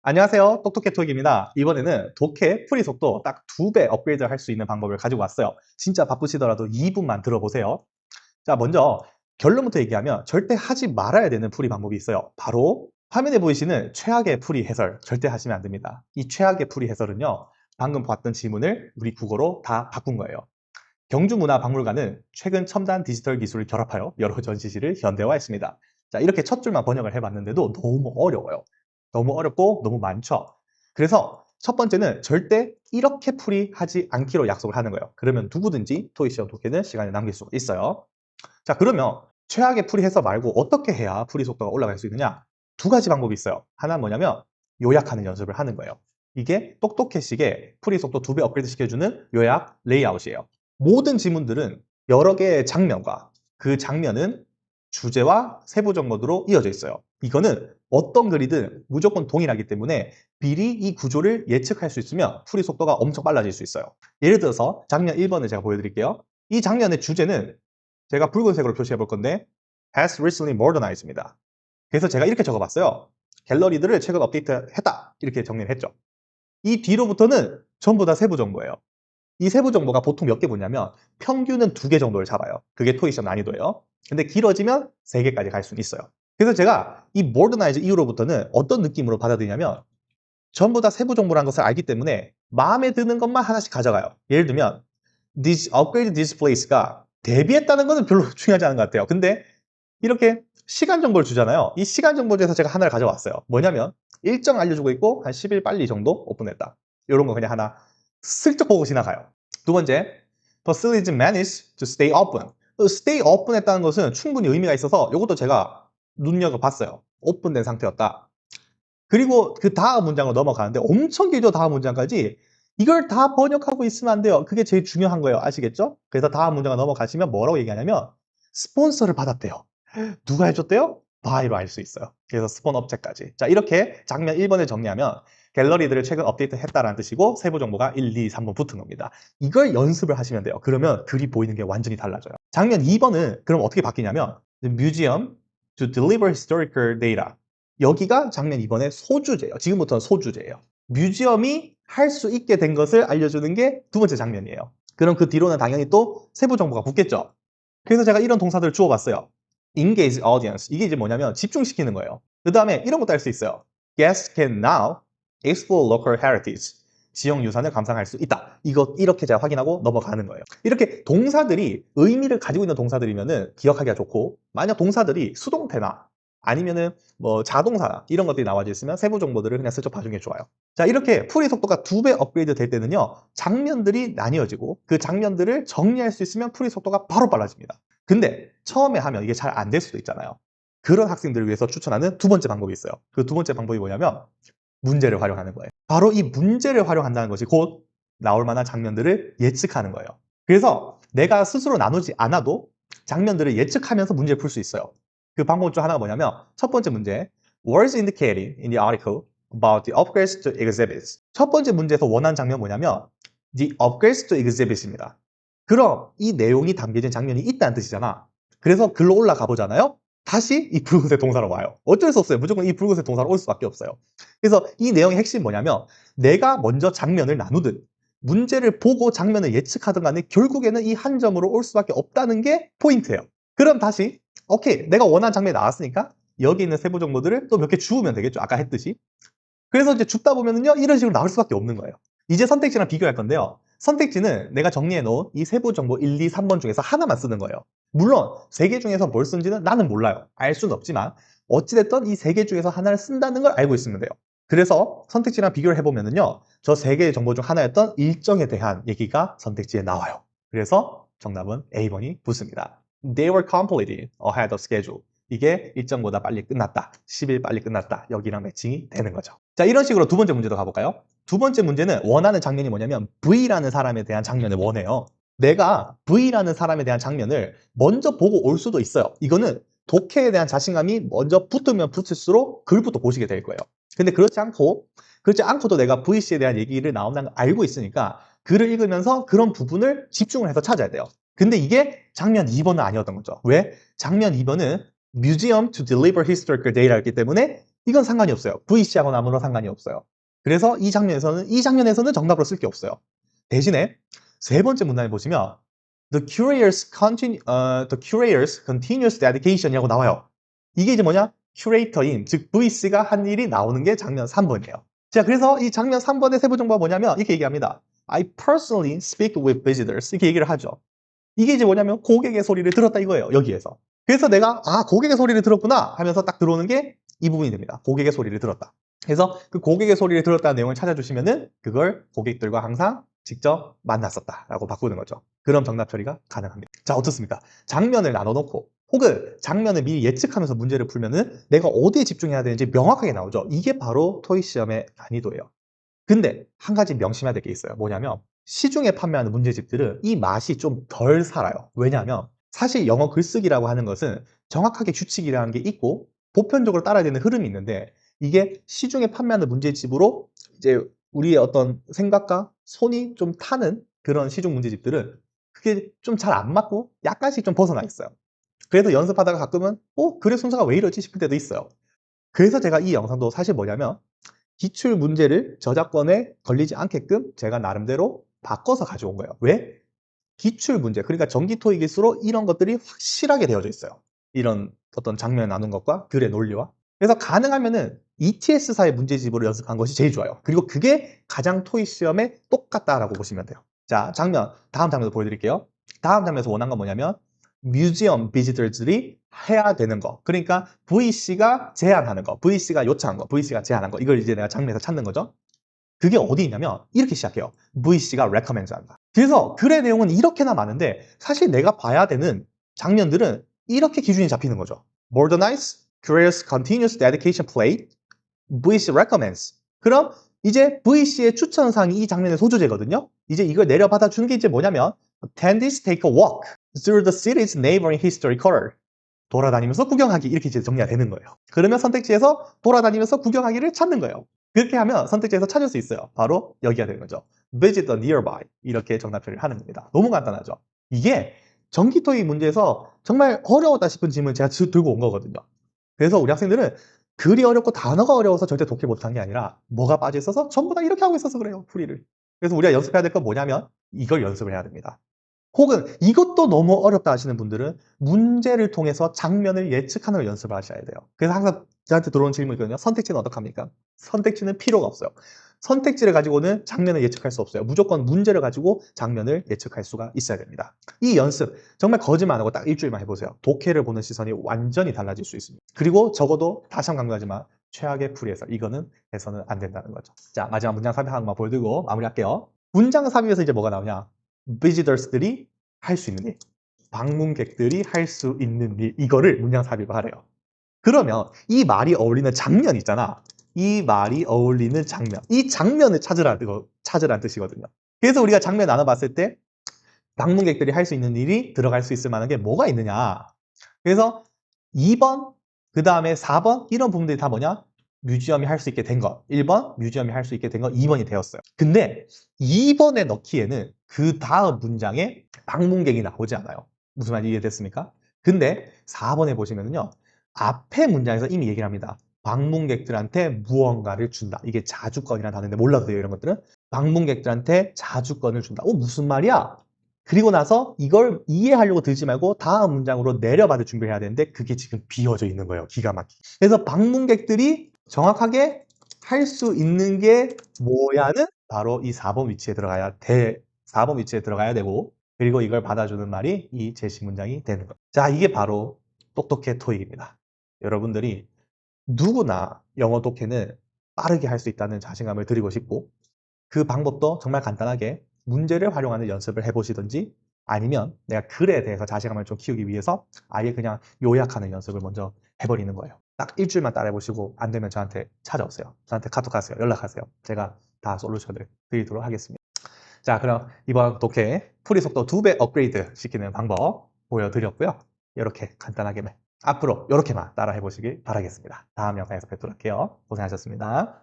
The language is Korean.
안녕하세요. 똑똑해 토익입니다. 이번에는 독해 풀이 속도 딱 2배 업그레이드 할 수 있는 방법을 가지고 왔어요. 진짜 바쁘시더라도 2분만 들어보세요. 자, 먼저 결론부터 얘기하면 절대 하지 말아야 되는 풀이 방법이 있어요. 바로 화면에 보이시는 최악의 풀이 해설 절대 하시면 안 됩니다. 이 최악의 풀이 해설은요, 방금 봤던 지문을 우리 국어로 다 바꾼 거예요. 경주문화박물관은 최근 첨단 디지털 기술을 결합하여 여러 전시실을 현대화했습니다. 자, 이렇게 첫 줄만 번역을 해봤는데도 너무 어려워요. 너무 어렵고 너무 많죠. 그래서 첫 번째는 절대 이렇게 풀이하지 않기로 약속을 하는 거예요. 그러면 누구든지 토익 시험 독해는 시간을 남길 수가 있어요. 자, 그러면 최악의 풀이해서 말고 어떻게 해야 풀이 속도가 올라갈 수 있느냐? 두 가지 방법이 있어요. 하나는 뭐냐면 요약하는 연습을 하는 거예요. 이게 똑똑해식의 풀이 속도 2배 업그레이드 시켜주는 요약 레이아웃이에요. 모든 지문들은 여러 개의 장면과 그 장면은 주제와 세부 정보로 이어져 있어요. 이거는 어떤 글이든 무조건 동일하기 때문에 미리 이 구조를 예측할 수 있으면 풀이 속도가 엄청 빨라질 수 있어요. 예를 들어서 장면 1번을 제가 보여드릴게요. 이 장면의 주제는 제가 붉은색으로 표시해 볼 건데 has recently modernized입니다. 그래서 제가 이렇게 적어봤어요. 갤러리들을 최근 업데이트했다. 이렇게 정리를 했죠. 이 뒤로부터는 전부 다 세부 정보예요. 이 세부 정보가 보통 몇 개 보냐면 평균은 2개 정도를 잡아요. 그게 토익 시험 난이도예요. 근데 길어지면 3개까지 갈 수는 있어요. 그래서 제가 이 modernize 이후로부터는 어떤 느낌으로 받아들이냐면 전부 다 세부 정보라는 것을 알기 때문에 마음에 드는 것만 하나씩 가져가요. 예를 들면 this upgrade this place가 대비했다는 것은 별로 중요하지 않은 것 같아요. 근데 이렇게 시간 정보를 주잖아요. 이 시간 정보 중에서 제가 하나를 가져왔어요. 뭐냐면 일정 알려주고 있고 한 10일 빨리 정도 오픈했다. 이런 거 그냥 하나 슬쩍 보고 지나가요. 두 번째, facilities managed to stay open. stay open 했다는 것은 충분히 의미가 있어서 이것도 제가 눈여겨봤어요. 오픈된 상태였다. 그리고 그 다음 문장으로 넘어가는데 엄청 길죠, 다음 문장까지. 이걸 다 번역하고 있으면 안 돼요. 그게 제일 중요한 거예요. 아시겠죠? 그래서 다음 문장을 넘어가시면 뭐라고 얘기하냐면 스폰서를 받았대요. 누가 해줬대요? 바이로 알 수 있어요. 그래서 스폰 업체까지. 자, 이렇게 장면 1번을 정리하면 갤러리들을 최근 업데이트했다라는 뜻이고 세부 정보가 1, 2, 3번 붙은 겁니다. 이걸 연습을 하시면 돼요. 그러면 글이 보이는 게 완전히 달라져요. 장면 2번은 그럼 어떻게 바뀌냐면 The museum to deliver historical data. 여기가 장면 2번의 소주제예요. 지금부터는 소주제예요. 뮤지엄이 할 수 있게 된 것을 알려주는 게 두 번째 장면이에요. 그럼 그 뒤로는 당연히 또 세부 정보가 붙겠죠. 그래서 제가 이런 동사들을 주워봤어요. engage audience. 이게 이제 뭐냐면 집중시키는 거예요. 그 다음에 이런 것도 할 수 있어요. Guests can now explore local heritage. 지역 유산을 감상할 수 있다. 이거 이렇게 제가 확인하고 넘어가는 거예요. 이렇게 동사들이 의미를 가지고 있는 동사들이면은 기억하기가 좋고, 만약 동사들이 수동태나 아니면은 뭐 자동사 이런 것들이 나와져 있으면 세부 정보들을 그냥 슬쩍 봐주는 게 좋아요. 자, 이렇게 풀이 속도가 2배 업그레이드 될 때는요, 장면들이 나뉘어지고 그 장면들을 정리할 수 있으면 풀이 속도가 바로 빨라집니다. 근데 처음에 하면 이게 잘 안 될 수도 있잖아요. 그런 학생들을 위해서 추천하는 두 번째 방법이 있어요. 그 두 번째 방법이 뭐냐면 문제를 활용하는 거예요. 바로 이 문제를 활용한다는 것이 곧 나올 만한 장면들을 예측하는 거예요. 그래서 내가 스스로 나누지 않아도 장면들을 예측하면서 문제를 풀 수 있어요. 그 방법 중 하나가 뭐냐면 첫 번째 문제, words indicated in the article about the upgrades to exhibits. 첫 번째 문제에서 원하는 장면 뭐냐면 the upgrades to exhibits입니다. 그럼 이 내용이 담겨진 장면이 있다는 뜻이잖아. 그래서 글로 올라가 보잖아요. 다시 이 붉은색 동사로 와요. 어쩔 수 없어요. 무조건 이 붉은색 동사로 올 수밖에 없어요. 그래서 이 내용의 핵심이 뭐냐면 내가 먼저 장면을 나누든 문제를 보고 장면을 예측하든 간에 결국에는 이 한 점으로 올 수밖에 없다는 게 포인트예요. 그럼 다시 오케이, 내가 원하는 장면이 나왔으니까 여기 있는 세부 정보들을 또 몇 개 주우면 되겠죠. 아까 했듯이. 그래서 이제 줍다 보면은요, 이런 식으로 나올 수밖에 없는 거예요. 이제 선택지랑 비교할 건데요. 선택지는 내가 정리해 놓은 이 세부 정보 1, 2, 3번 중에서 하나만 쓰는 거예요. 물론 3개 중에서 뭘 쓴지는 나는 몰라요. 알 수는 없지만 어찌됐든 이 3개 중에서 하나를 쓴다는 걸 알고 있으면 돼요. 그래서 선택지랑 비교를 해보면은요, 저 3개의 정보 중 하나였던 일정에 대한 얘기가 선택지에 나와요. 그래서 정답은 A번이 붙습니다. They were completed ahead of schedule. 이게 일정보다 빨리 끝났다. 10일 빨리 끝났다. 여기랑 매칭이 되는 거죠. 자, 이런 식으로 두 번째 문제도 가볼까요? 두 번째 문제는 원하는 장면이 뭐냐면 V라는 사람에 대한 장면을 원해요. 내가 V라는 사람에 대한 장면을 먼저 보고 올 수도 있어요. 이거는 독해에 대한 자신감이 먼저 붙으면 붙을수록 글부터 보시게 될 거예요. 근데 그렇지 않고도 내가 V씨에 대한 얘기를 나온다는 걸 알고 있으니까 글을 읽으면서 그런 부분을 집중을 해서 찾아야 돼요. 근데 이게 장면 2번은 아니었던 거죠. 왜? 장면 2번은 Museum to deliver historical data였기 때문에 이건 상관이 없어요. VC하고는 아무런 상관이 없어요. 그래서 이 장면에서는 정답으로 쓸 게 없어요. 대신에 세 번째 문단에 보시면 the curator's continuous dedication이라고 나와요. 이게 이제 뭐냐? 큐레이터인, 즉 VC가 한 일이 나오는 게 장면 3번이에요. 자, 그래서 이 장면 3번의 세부 정보가 뭐냐면 이렇게 얘기합니다. I personally speak with visitors. 이렇게 얘기를 하죠. 이게 이제 뭐냐면 고객의 소리를 들었다 이거예요. 여기에서. 그래서 내가 고객의 소리를 들었구나 하면서 딱 들어오는 게 이 부분이 됩니다. 고객의 소리를 들었다. 그래서 그 고객의 소리를 들었다는 내용을 찾아주시면은 그걸 고객들과 항상 직접 만났었다라고 바꾸는 거죠. 그럼 정답 처리가 가능합니다. 자, 어떻습니까? 장면을 나눠놓고 혹은 장면을 미리 예측하면서 문제를 풀면은 내가 어디에 집중해야 되는지 명확하게 나오죠. 이게 바로 토익 시험의 난이도예요. 근데 한 가지 명심해야 될 게 있어요. 뭐냐면 시중에 판매하는 문제집들은 이 맛이 좀 덜 살아요. 왜냐하면 사실 영어 글쓰기라고 하는 것은 정확하게 규칙이라는 게 있고 보편적으로 따라야 되는 흐름이 있는데 이게 시중에 판매하는 문제집으로 이제 우리의 어떤 생각과 손이 좀 타는 그런 시중 문제집들은 그게 좀 잘 안 맞고 약간씩 좀 벗어나 있어요. 그래서 연습하다가 가끔은 그래 순서가 왜 이러지 싶을 때도 있어요. 그래서 제가 이 영상도 사실 뭐냐면 기출 문제를 저작권에 걸리지 않게끔 제가 나름대로 바꿔서 가져온 거예요. 왜? 기출 문제, 그러니까 정기 토익일수록 이런 것들이 확실하게 되어져 있어요. 이런 어떤 장면 나눈 것과 글의 논리와. 그래서 가능하면은 ETS사의 문제집으로 연습한 것이 제일 좋아요. 그리고 그게 가장 토익 시험에 똑같다라고 보시면 돼요. 자, 다음 장면도 보여드릴게요. 다음 장면에서 원한 건 뭐냐면 뮤지엄 비지터들이 해야 되는 거. 그러니까 VC가 제안하는 거, VC가 요청한 거, VC가 제안한 거. 이걸 이제 내가 장면에서 찾는 거죠. 그게 어디 있냐면 이렇게 시작해요. VC가 recommend 한다. 그래서 글의 내용은 이렇게나 많은데 사실 내가 봐야 되는 장면들은 이렇게 기준이 잡히는 거죠. Modernize, Careers Continuous Dedication Play, VC recommends. 그럼 이제 VC의 추천사항이 이 장면의 소주제거든요. 이제 이걸 내려받아 주는 게 이제 뭐냐면 Attendees take a walk through the city's neighboring history corner. 돌아다니면서 구경하기 이렇게 이제 정리가 되는 거예요. 그러면 선택지에서 돌아다니면서 구경하기를 찾는 거예요. 그렇게 하면 선택지에서 찾을 수 있어요. 바로 여기가 되는 거죠. Visit the nearby 이렇게 정답 처리를 하는 겁니다. 너무 간단하죠. 이게 정기 토익 문제에서 정말 어려웠다 싶은 질문 제가 들고 온 거거든요. 그래서 우리 학생들은 글이 어렵고 단어가 어려워서 절대 독해 못한 게 아니라 뭐가 빠져 있어서 전부 다 이렇게 하고 있어서 그래요. 풀이를. 그래서 우리가 연습해야 될 건 뭐냐면 이걸 연습을 해야 됩니다. 혹은 이것도 너무 어렵다 하시는 분들은 문제를 통해서 장면을 예측하는 걸 연습을 하셔야 돼요. 그래서 항상 저한테 들어오는 질문이 있거든요. 선택지는 어떡합니까? 선택지는 필요가 없어요. 선택지를 가지고는 장면을 예측할 수 없어요. 무조건 문제를 가지고 장면을 예측할 수가 있어야 됩니다. 이 연습 정말 거짓말 안 하고 딱 일주일만 해보세요. 독해를 보는 시선이 완전히 달라질 수 있습니다. 그리고 적어도 다시 한번 강조하지만 최악의 풀이에서 이거는 해서는 안 된다는 거죠. 자, 마지막 문장 삽입 하나만 보여드리고 마무리할게요. 문장 삽입에서 이제 뭐가 나오냐? visitors들이 할 수 있는 일, 방문객들이 할 수 있는 일, 이거를 문장 삽입을 하래요. 그러면 이 말이 어울리는 장면 있잖아. 이 말이 어울리는 장면, 이 장면을 찾으라는 뜻이거든요. 그래서 우리가 장면 나눠봤을 때 방문객들이 할 수 있는 일이 들어갈 수 있을 만한 게 뭐가 있느냐. 그래서 2번, 그 다음에 4번 이런 부분들이 다 뭐냐? 뮤지엄이 할 수 있게 된 것. 1번, 뮤지엄이 할 수 있게 된 것. 2번이 되었어요. 근데 2번에 넣기에는 그 다음 문장에 방문객이 나오지 않아요. 무슨 말인지 이해됐습니까? 근데 4번에 보시면은요. 앞에 문장에서 이미 얘기를 합니다. 방문객들한테 무언가를 준다. 이게 자주권이라는 단어인데 몰라도 돼요, 이런 것들은. 방문객들한테 자주권을 준다. 무슨 말이야? 그리고 나서 이걸 이해하려고 들지 말고 다음 문장으로 내려받을 준비를 해야 되는데 그게 지금 비어져 있는 거예요. 기가 막히게. 그래서 방문객들이 정확하게 할 수 있는 게 뭐야는 바로 이 4번 위치에 들어가야 되고 그리고 이걸 받아주는 말이 이 제시 문장이 되는 거예요. 자, 이게 바로 똑똑해 토익입니다. 여러분들이 누구나 영어 독해는 빠르게 할 수 있다는 자신감을 드리고 싶고 그 방법도 정말 간단하게 문제를 활용하는 연습을 해보시든지 아니면 내가 글에 대해서 자신감을 좀 키우기 위해서 아예 그냥 요약하는 연습을 먼저 해버리는 거예요. 딱 일주일만 따라해보시고 안 되면 저한테 찾아오세요. 저한테 카톡하세요. 연락하세요. 제가 다 솔루션을 드리도록 하겠습니다. 자, 그럼 이번 독해 풀이 속도 2배 업그레이드 시키는 방법 보여드렸고요. 이렇게 간단하게 앞으로 이렇게만 따라 해보시길 바라겠습니다. 다음 영상에서 뵙도록 할게요. 고생하셨습니다.